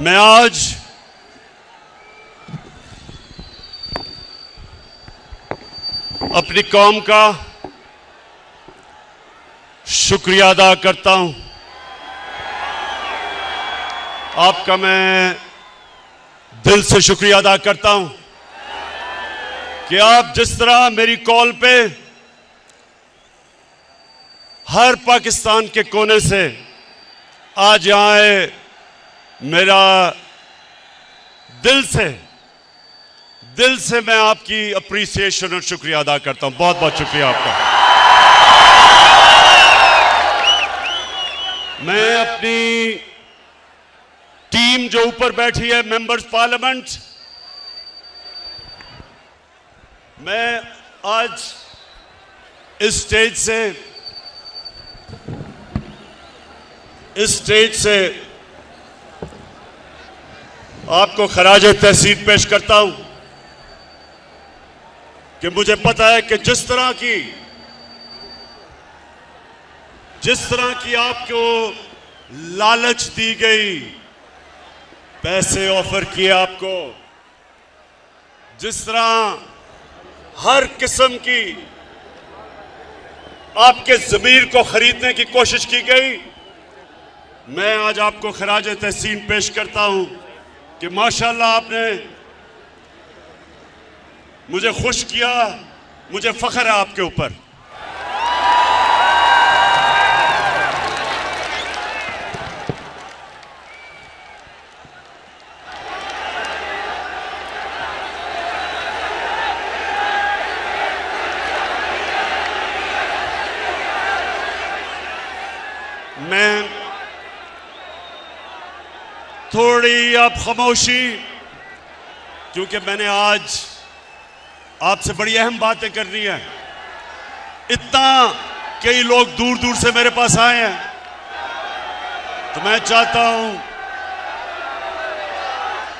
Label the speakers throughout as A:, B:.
A: मैं आज अपनी कौम का शुक्रिया अदा करता हूं। आपका मैं दिल से शुक्रिया अदा करता हूं कि आप जिस तरह मेरी कॉल पे हर पाकिस्तान के कोने से आज यहां आए, मेरा दिल से मैं आपकी अप्रिसिएशन और शुक्रिया अदा करता हूं। बहुत बहुत शुक्रिया आपका। मैं अपनी टीम जो ऊपर बैठी है, मेंबर्स पार्लियामेंट, मैं आज इस स्टेज से आपको खराज तहसीन पेश करता हूं कि मुझे पता है कि जिस तरह की आपको लालच दी गई, पैसे ऑफर किए आपको, जिस तरह हर किस्म की आपके ज़मीर को खरीदने की कोशिश की गई, मैं आज आपको खराज तहसीन पेश करता हूं कि माशाल्लाह आपने मुझे खुश किया। मुझे फख्र है आपके ऊपर। मैं थोड़ी अब खामोशी, क्योंकि मैंने आज आपसे बड़ी अहम बातें करनी है। इतना कई लोग दूर दूर से मेरे पास आए हैं, तो मैं चाहता हूं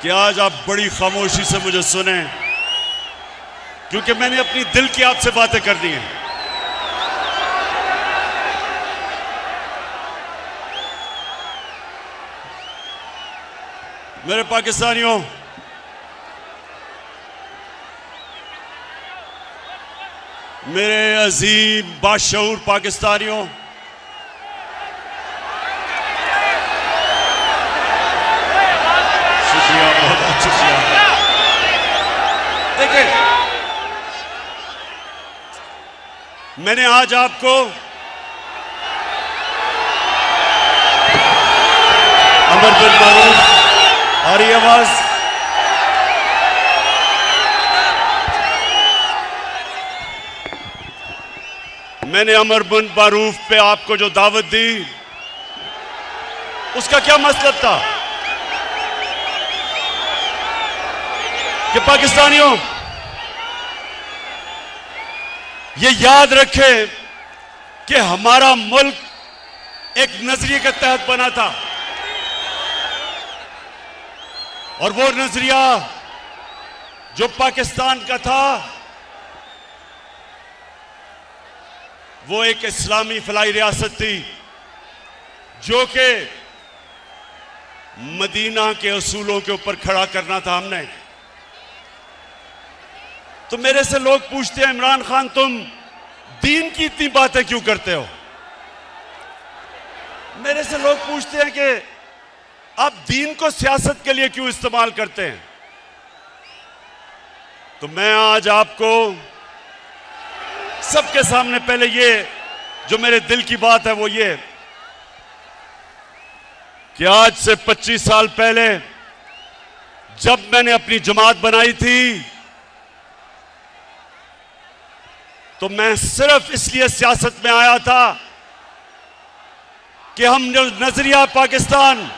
A: कि आज आप बड़ी खामोशी से मुझे सुने, क्योंकि मैंने अपनी दिल की आपसे बातें करनी है। मेरे पाकिस्तानियों, मेरे अजीम बाशऊर पाकिस्तानियों, शुक्रिया, बहुत बहुत शुक्रिया। देखिए, मैंने आज आपको अमर बिन मारूफ, आ रही आवाज, मैंने अमर बिन मारूफ पे आपको जो दावत दी, उसका क्या मतलब था कि पाकिस्तानियों ये याद रखें कि हमारा मुल्क एक नजरिए के तहत बना था, और वो नजरिया जो पाकिस्तान का था वो एक इस्लामी फलाई रियासत थी, जो कि मदीना के असूलों के ऊपर खड़ा करना था हमने। तो मेरे से लोग पूछते हैं, इमरान खान तुम दीन की इतनी बातें क्यों करते हो? मेरे से लोग पूछते हैं कि आप दीन को सियासत के लिए क्यों इस्तेमाल करते हैं? तो मैं आज आपको सबके सामने पहले ये जो मेरे दिल की बात है वो ये कि आज से 25 साल पहले जब मैंने अपनी जमात बनाई थी, तो मैं सिर्फ इसलिए सियासत में आया था कि हम जो नजरिया पाकिस्तान,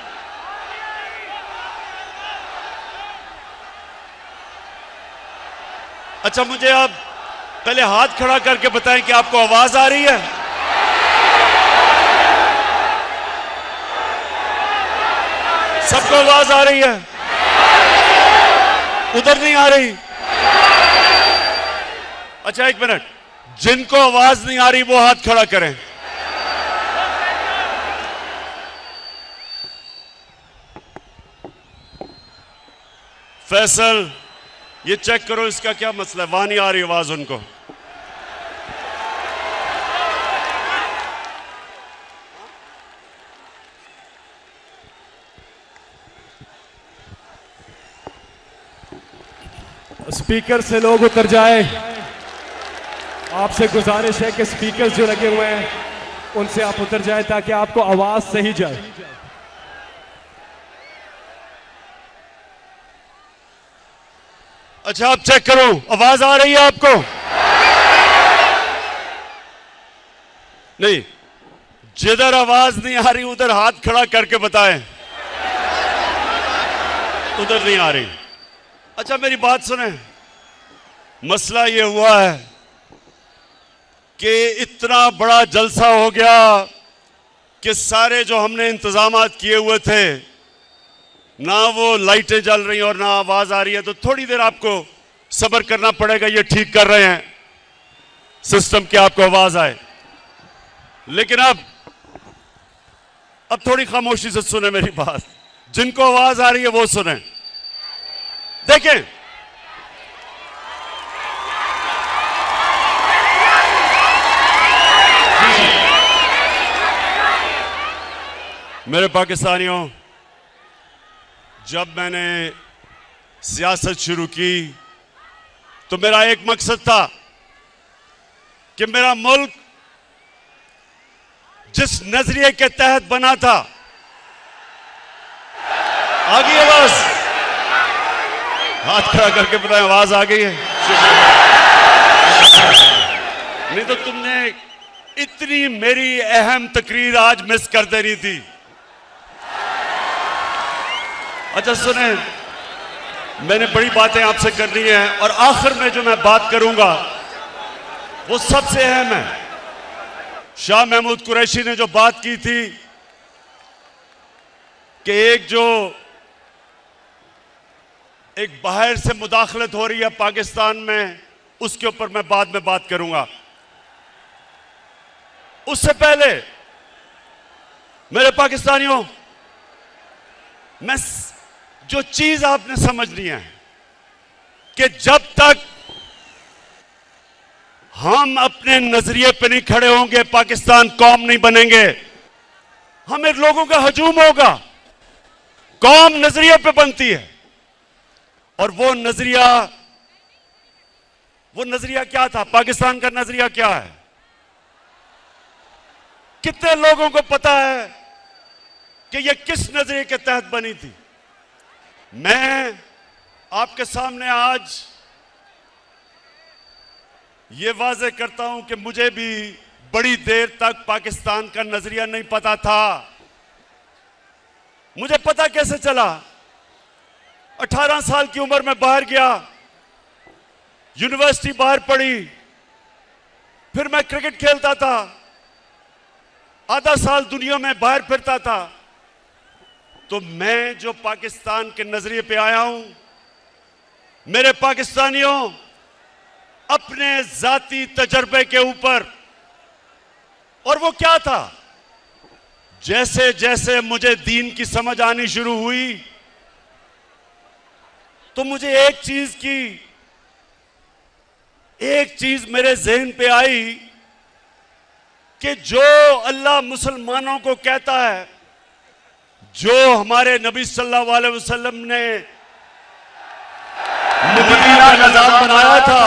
A: अच्छा मुझे अब पहले हाथ खड़ा करके बताएं कि आपको आवाज आ रही है? सबको आवाज आ रही है? उधर नहीं आ रही? अच्छा एक मिनट, जिनको आवाज नहीं आ रही वो हाथ खड़ा करें। फैसल, ये चेक करो इसका क्या मसला है, वहां नहीं आ रही आवाज उनको।
B: स्पीकर से लोग उतर जाए। आपसे गुजारिश है कि स्पीकर जो लगे हुए हैं उनसे आप उतर जाए ताकि आपको आवाज सही जाए।
A: अच्छा, आप चेक करो, आवाज आ रही है आपको? नहीं, जिधर आवाज नहीं आ रही उधर हाथ खड़ा करके बताएं। उधर नहीं आ रही। अच्छा, मेरी बात सुने। मसला ये हुआ है कि इतना बड़ा जलसा हो गया कि सारे जो हमने इंतजामात किए हुए थे, ना वो लाइटें जल रही और ना आवाज आ रही है, तो थोड़ी देर आपको सब्र करना पड़ेगा। ये ठीक कर रहे हैं सिस्टम की आपको आवाज आए। लेकिन अब थोड़ी खामोशी से सुने मेरी बात। जिनको आवाज आ रही है वो सुने। देखें, मेरे पाकिस्तानियों, जब मैंने सियासत शुरू की तो मेरा एक मकसद था कि मेरा मुल्क जिस नजरिए के तहत बना था, आ गई आवाज? हाथ खड़ा करके बताएं, आवाज आ गई है? नहीं तो तुमने इतनी मेरी अहम तकरीर आज मिस कर देनी थी। अच्छा सुने, मैंने बड़ी बातें आपसे करनी है और आखिर में जो मैं बात करूंगा वो सबसे अहम है। शाह महमूद कुरैशी ने जो बात की थी कि एक बाहर से मुदाखलत हो रही है पाकिस्तान में, उसके ऊपर मैं बाद में बात करूंगा। उससे पहले मेरे पाकिस्तानियों, मैं जो चीज आपने समझनी है कि जब तक हम अपने नजरिए पे नहीं खड़े होंगे पाकिस्तान कौम नहीं बनेंगे। हमें लोगों का हजूम होगा। कौम नजरिए पे बनती है और वो नजरिया क्या था? पाकिस्तान का नजरिया क्या है? कितने लोगों को पता है कि ये किस नजरिए के तहत बनी थी? मैं आपके सामने आज ये वाज़ेह करता हूं कि मुझे भी बड़ी देर तक पाकिस्तान का नजरिया नहीं पता था। मुझे पता कैसे चला? 18 साल की उम्र में बाहर गया, यूनिवर्सिटी बाहर पढ़ी, फिर मैं क्रिकेट खेलता था, आधा साल दुनिया में बाहर फिरता था। तो मैं जो पाकिस्तान के नजरिए पे आया हूं, मेरे पाकिस्तानियों, अपने जाती तजर्बे के ऊपर। और वो क्या था? जैसे जैसे मुझे दीन की समझ आनी शुरू हुई तो मुझे एक चीज मेरे ज़हन पे आई कि जो अल्लाह मुसलमानों को कहता है, जो हमारे नबी सल्लल्लाहु अलैहि वसल्लम ने मदीना का निजाम बनाया था,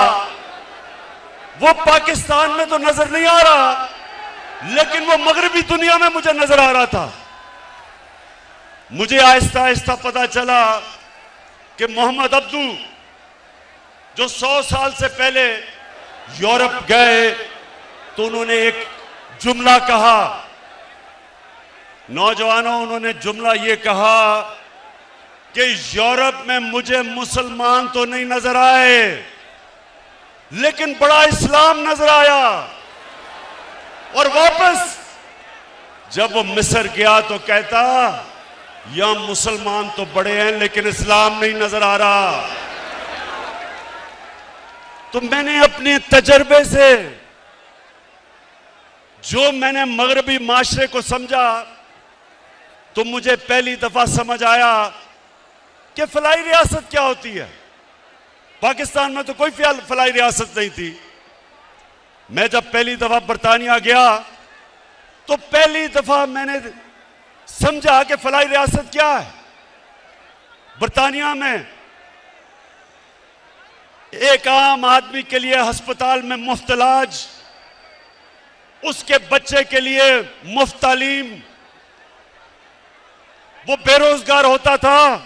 A: वो पाकिस्तान में तो नजर नहीं आ रहा, लेकिन वो मगरबी दुनिया में मुझे नजर आ रहा था। मुझे आहिस्ता आहिस्ता पता चला कि मोहम्मद अब्दू जो 100 साल से पहले यूरोप गए तो उन्होंने एक जुमला कहा। नौजवानों, उन्होंने जुमला ये कहा कि यूरोप में मुझे मुसलमान तो नहीं नजर आए, लेकिन बड़ा इस्लाम नजर आया। और वापस जब वो मिस्र गया तो कहता, यहां मुसलमान तो बड़े हैं लेकिन इस्लाम नहीं नजर आ रहा। तो मैंने अपने तजर्बे से जो मैंने मगरबी माशरे को समझा, तो मुझे पहली दफा समझ आया कि फलाई रियासत क्या होती है। पाकिस्तान में तो कोई फलाई रियासत नहीं थी। मैं जब पहली दफा बरतानिया गया तो पहली दफा मैंने समझा कि फलाई रियासत क्या है। बरतानिया में एक आम आदमी के लिए अस्पताल में मुफ्त इलाज, उसके बच्चे के लिए मुफ्त तालीम, वो बेरोजगार होता था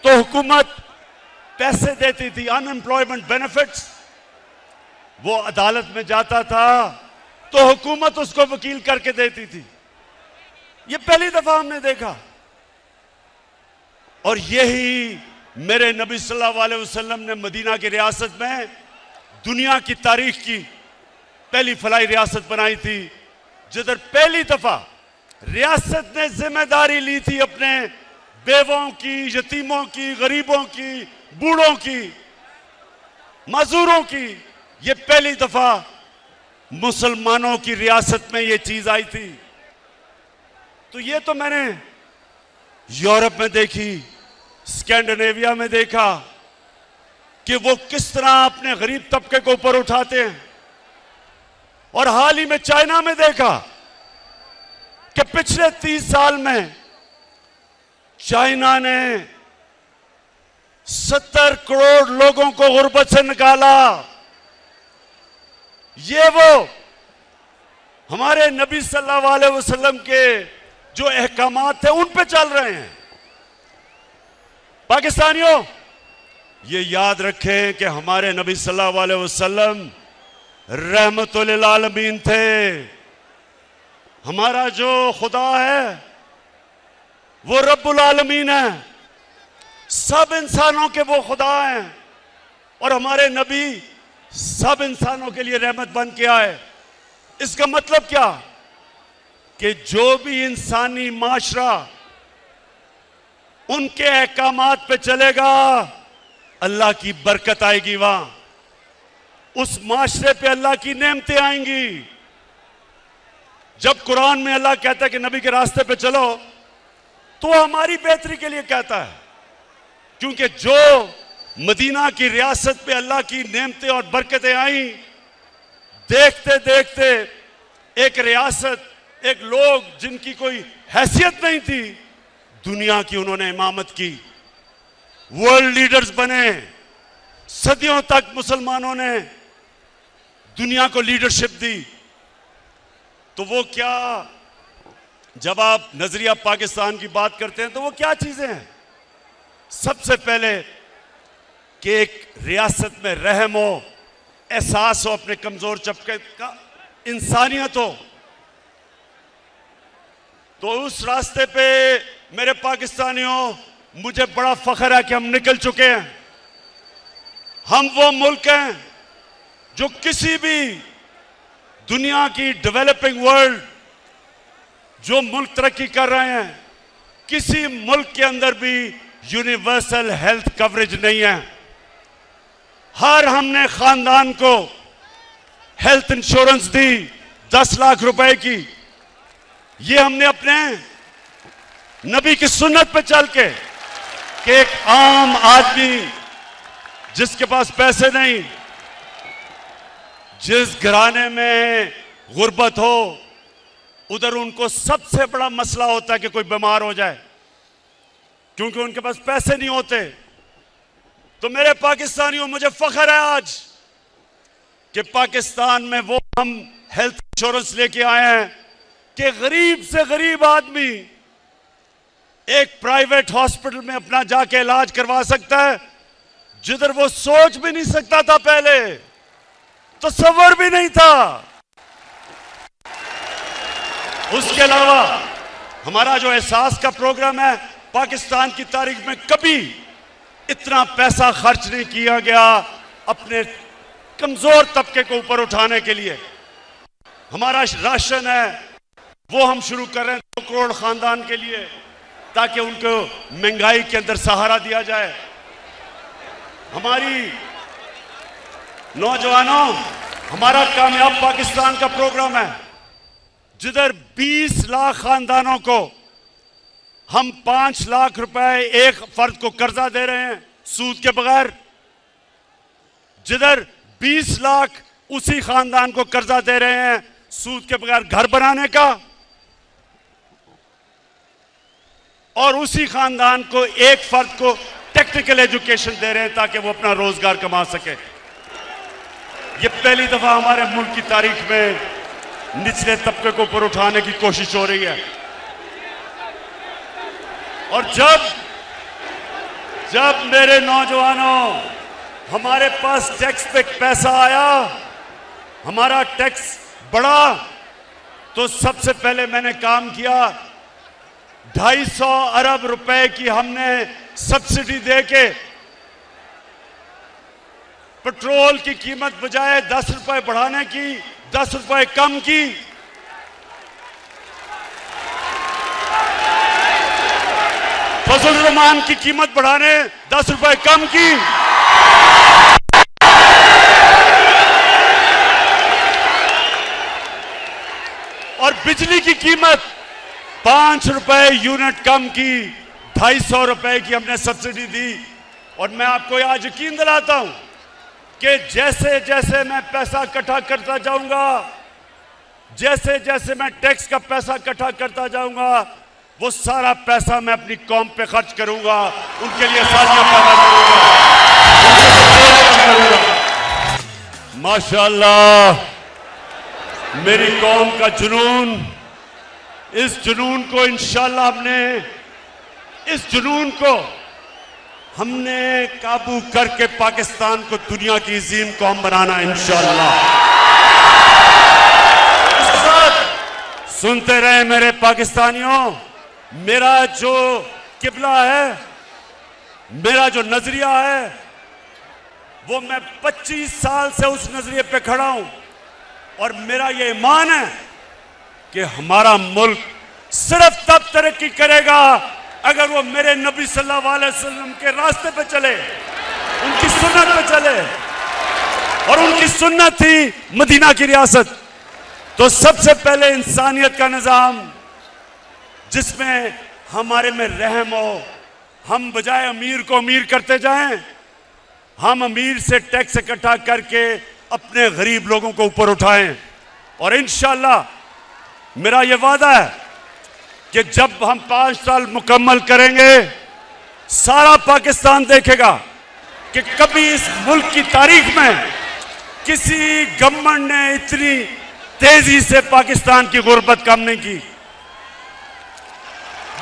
A: तो हुकूमत पैसे देती थी, अनएम्प्लॉयमेंट बेनिफिट्स। वो अदालत में जाता था तो हुकूमत उसको वकील करके देती थी। ये पहली दफा हमने देखा। और यही मेरे नबी सल्लल्लाहु अलैहि वसल्लम ने मदीना की रियासत में दुनिया की तारीख की पहली फलाई रियासत बनाई थी, जिधर पहली दफा रियासत ने जिम्मेदारी ली थी अपने बेवों की, यतीमों की, गरीबों की, बूढ़ों की, मजदूरों की। ये पहली दफा मुसलमानों की रियासत में ये चीज आई थी। तो ये तो मैंने यूरोप में देखी, स्कैंडिनेविया में देखा कि वो किस तरह अपने गरीब तबके को ऊपर उठाते हैं। और हाल ही में चाइना में देखा कि पिछले 30 साल में चाइना ने 70 करोड़ लोगों को गुर्बत से निकाला। ये वो हमारे नबी सल्लल्लाहु अलैहि वसल्लम के जो अहकामात थे उन पे चल रहे हैं। पाकिस्तानियों, ये याद रखें कि हमारे नबी सल्लल्लाहु अलैहि वसल्लम रहमतुल आलमीन थे। हमारा जो खुदा है वो रब्बुल आलमीन है, सब इंसानों के वो खुदा हैं। और हमारे नबी सब इंसानों के लिए रहमत बन के आए। इसका मतलब क्या कि जो भी इंसानी माशरा उनके अहकामात पे चलेगा, अल्लाह की बरकत आएगी, वहां उस माशरे पे अल्लाह की नेमतें आएंगी। जब कुरान में अल्लाह कहता है कि नबी के रास्ते पे चलो, तो हमारी बेहतरी के लिए कहता है, क्योंकि जो मदीना की रियासत पे अल्लाह की नेमतें और बरकतें आई, देखते देखते एक रियासत, एक लोग जिनकी कोई हैसियत नहीं थी, दुनिया की उन्होंने इमामत की, वर्ल्ड लीडर्स बने। सदियों तक मुसलमानों ने दुनिया को लीडरशिप दी। तो वो क्या, जब आप नजरिया पाकिस्तान की बात करते हैं तो वो क्या चीजें हैं? सबसे पहले कि एक रियासत में रहम हो, एहसास हो अपने कमजोर तबके का, इंसानियत हो। तो उस रास्ते पे मेरे पाकिस्तानियों, मुझे बड़ा फख्र है कि हम निकल चुके हैं। हम वो मुल्क हैं जो किसी भी दुनिया की डेवलपिंग वर्ल्ड, जो मुल्क तरक्की कर रहे हैं, किसी मुल्क के अंदर भी यूनिवर्सल हेल्थ कवरेज नहीं है। हर हमने खानदान को हेल्थ इंश्योरेंस दी 10 लाख रुपए की। ये हमने अपने नबी की सुन्नत पे चल के, कि एक आम आदमी जिसके पास पैसे नहीं, जिस घराने में गुर्बत हो, उधर उनको सबसे बड़ा मसला होता है कि कोई बीमार हो जाए, क्योंकि उनके पास पैसे नहीं होते। तो मेरे पाकिस्तानियों, मुझे फख्र है आज कि पाकिस्तान में वो हम हेल्थ इंश्योरेंस लेके आए हैं कि गरीब से गरीब आदमी एक प्राइवेट हॉस्पिटल में अपना जाके इलाज करवा सकता है, जिधर वो सोच भी नहीं सकता था, पहले तसव्वुर भी नहीं था। उसके अलावा हमारा जो एहसास का प्रोग्राम है, पाकिस्तान की तारीख में कभी इतना पैसा खर्च नहीं किया गया अपने कमजोर तबके को ऊपर उठाने के लिए। हमारा राशन है वो हम शुरू कर रहे हैं 2 करोड़ खानदान के लिए, ताकि उनको महंगाई के अंदर सहारा दिया जाए। हमारी नौजवानों, हमारा कामयाब पाकिस्तान का प्रोग्राम है, जिधर 20 लाख खानदानों को हम 5 लाख रुपए एक फर्द को कर्जा दे रहे हैं सूद के बगैर, जिधर 20 लाख उसी खानदान को कर्जा दे रहे हैं सूद के बगैर घर बनाने का, और उसी खानदान को एक फर्द को टेक्निकल एजुकेशन दे रहे हैं ताकि वो अपना रोजगार कमा सके। ये पहली दफा हमारे मुल्क की तारीख में निचले तबके को ऊपर उठाने की कोशिश हो रही है। और जब मेरे नौजवानों हमारे पास टैक्स पे पैसा आया, हमारा टैक्स बढ़ा, तो सबसे पहले मैंने काम किया 250 अरब रुपए की हमने सब्सिडी देके पेट्रोल की कीमत बजाय 10 रुपए बढ़ाने की 10 रुपए कम की। फजल रहमान की कीमत बढ़ाने 10 रुपए कम की। और बिजली की कीमत 5 रुपए यूनिट कम की, 250 रुपए की हमने सब्सिडी दी। और मैं आपको आज यकीन दिलाता हूं कि जैसे जैसे मैं पैसा इकट्ठा करता जाऊंगा, जैसे जैसे मैं टैक्स का पैसा इकट्ठा करता जाऊंगा, वो सारा पैसा मैं अपनी कौम पे खर्च करूंगा, उनके लिए आसानियां पैदा करूंगा। माशाअल्लाह, मेरी कौम का जुनून, इस जुनून को इंशाअल्लाह इस जुनून को हमने काबू करके पाकिस्तान को दुनिया की अजीम कौम बनाना इंशाअल्लाह। इसके साथ सुनते रहे मेरे पाकिस्तानियों, मेरा जो किबला है, मेरा जो नजरिया है, वो मैं 25 साल से उस नजरिए पे खड़ा हूं। और मेरा ये ईमान है कि हमारा मुल्क सिर्फ तब तरक्की करेगा अगर वो मेरे नबी सल्लल्लाहु अलैहि वसल्लम के रास्ते पे चले, उनकी सुन्नत पे चले। और उनकी सुन्नत थी मदीना की रियासत। तो सबसे पहले इंसानियत का निजाम, जिसमें हमारे में रहम हो, हम बजाय अमीर को अमीर करते जाएं, हम अमीर से टैक्स इकट्ठा करके अपने गरीब लोगों को ऊपर उठाएं। और इंशाअल्लाह मेरा यह वादा है कि जब हम 5 साल मुकम्मल करेंगे, सारा पाकिस्तान देखेगा कि कभी इस मुल्क की तारीख में किसी गवर्नमेंट ने इतनी तेजी से पाकिस्तान की गुर्बत कम नहीं की।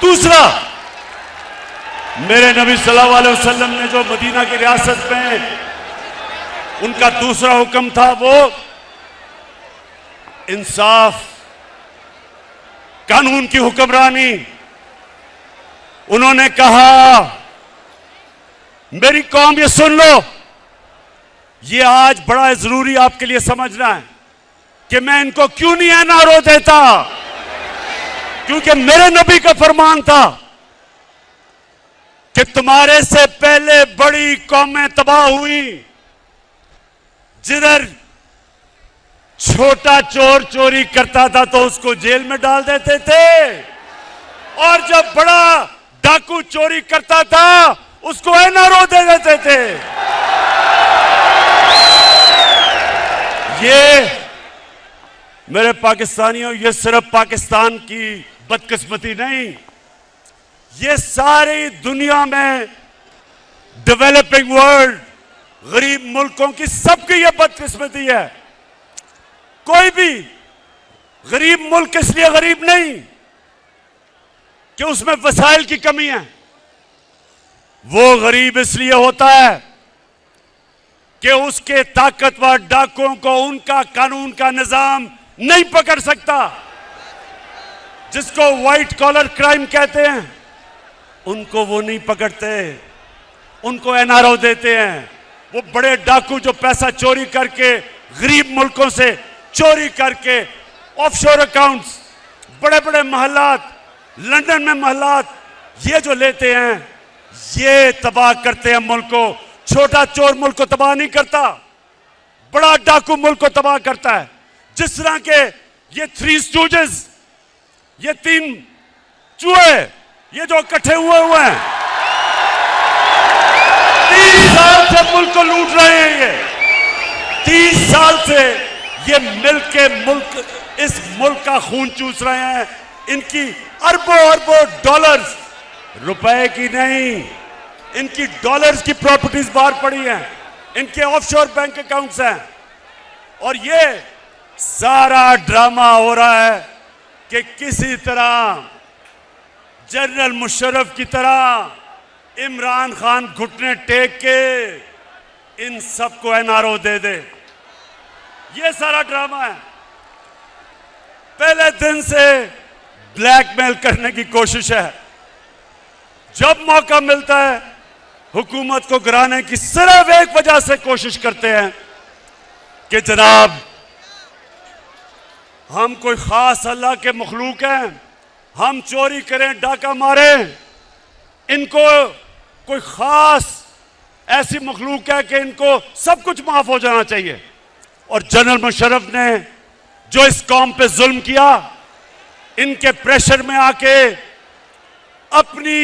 A: दूसरा, मेरे नबी सल्लल्लाहु अलैहि वसल्लम ने जो मदीना की रियासत में उनका दूसरा हुक्म था, वो इंसाफ, कानून की हुक्मरानी। उन्होंने कहा, मेरी कौम ये सुन लो, ये आज बड़ा जरूरी आपके लिए समझना है कि मैं इनको क्यों नहीं एनआरओ देता, क्योंकि मेरे नबी का फरमान था कि तुम्हारे से पहले बड़ी कौमें तबाह हुई, जिधर छोटा चोर चोरी करता था तो उसको जेल में डाल देते थे, और जब बड़ा डाकू चोरी करता था उसको एनआरओ दे देते थे। ये मेरे पाकिस्तानियों, ये सिर्फ पाकिस्तान की बदकिस्मती नहीं, ये सारी दुनिया में डेवलपिंग वर्ल्ड, गरीब मुल्कों की सबकी ये बदकिस्मती है। कोई भी गरीब मुल्क इसलिए गरीब नहीं कि उसमें वसाइल की कमी है, वो गरीब इसलिए होता है कि उसके ताकतवर डाकुओं को उनका कानून का निजाम नहीं पकड़ सकता। जिसको व्हाइट कॉलर क्राइम कहते हैं, उनको वो नहीं पकड़ते, उनको एनआरओ देते हैं। वो बड़े डाकू जो पैसा चोरी करके गरीब मुल्कों से चोरी करके ऑफशोर अकाउंट्स, बड़े बड़े महलात, लंदन में महलात, ये जो लेते हैं, ये तबाह करते हैं मुल्क को। छोटा चोर मुल्क को तबाह नहीं करता, बड़ा डाकू मुल्क को तबाह करता है। जिस तरह के ये 3 स्टूजेस, ये 3 चूहे, ये जो इकट्ठे हुए हैं 30 साल से मुल्क को लूट रहे हैं। ये 30 साल से ये इस मुल्क का खून चूस रहे हैं। इनकी अरबों अरबों डॉलर्स, रुपए की नहीं, इनकी डॉलर्स की प्रॉपर्टीज बाहर पड़ी हैं, इनके ऑफशोर बैंक अकाउंट्स हैं। और ये सारा ड्रामा हो रहा है कि किसी तरह जनरल मुशर्रफ की तरह इमरान खान घुटने टेक के इन सबको एनआरओ दे दे। ये सारा ड्रामा है। पहले दिन से ब्लैकमेल करने की कोशिश है। जब मौका मिलता है हुकूमत को गिराने की सिर्फ एक वजह से कोशिश करते हैं कि जनाब हम कोई खास अल्लाह के मखलूक हैं, हम चोरी करें, डाका मारें, इनको कोई खास ऐसी मखलूक है कि इनको सब कुछ माफ हो जाना चाहिए। और जनरल मुशर्रफ ने जो इस कौम पे जुल्म किया, इनके प्रेशर में आके अपनी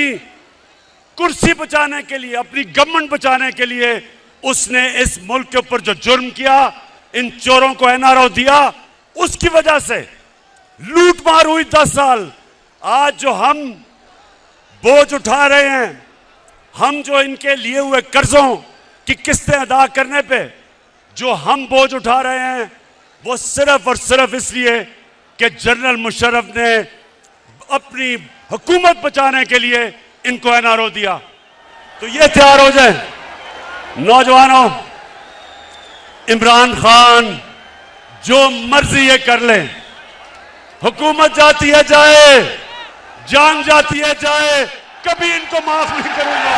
A: कुर्सी बचाने के लिए, अपनी गवर्नमेंट बचाने के लिए उसने इस मुल्क के ऊपर जो जुर्म किया, इन चोरों को एनआरओ दिया, उसकी वजह से लूट मार हुई 10 साल। आज जो हम बोझ उठा रहे हैं, हम जो इनके लिए हुए कर्जों की किस्तें अदा करने पे जो हम बोझ उठा रहे हैं, वो सिर्फ और सिर्फ इसलिए कि जनरल मुशर्रफ ने अपनी हुकूमत बचाने के लिए इनको एनआरओ दिया। तो ये तैयार हो जाए नौजवानों, इमरान खान जो मर्जी ये कर ले, हुकूमत जाती है जाए, जान जाती है जाए, कभी इनको माफ नहीं करूंगा।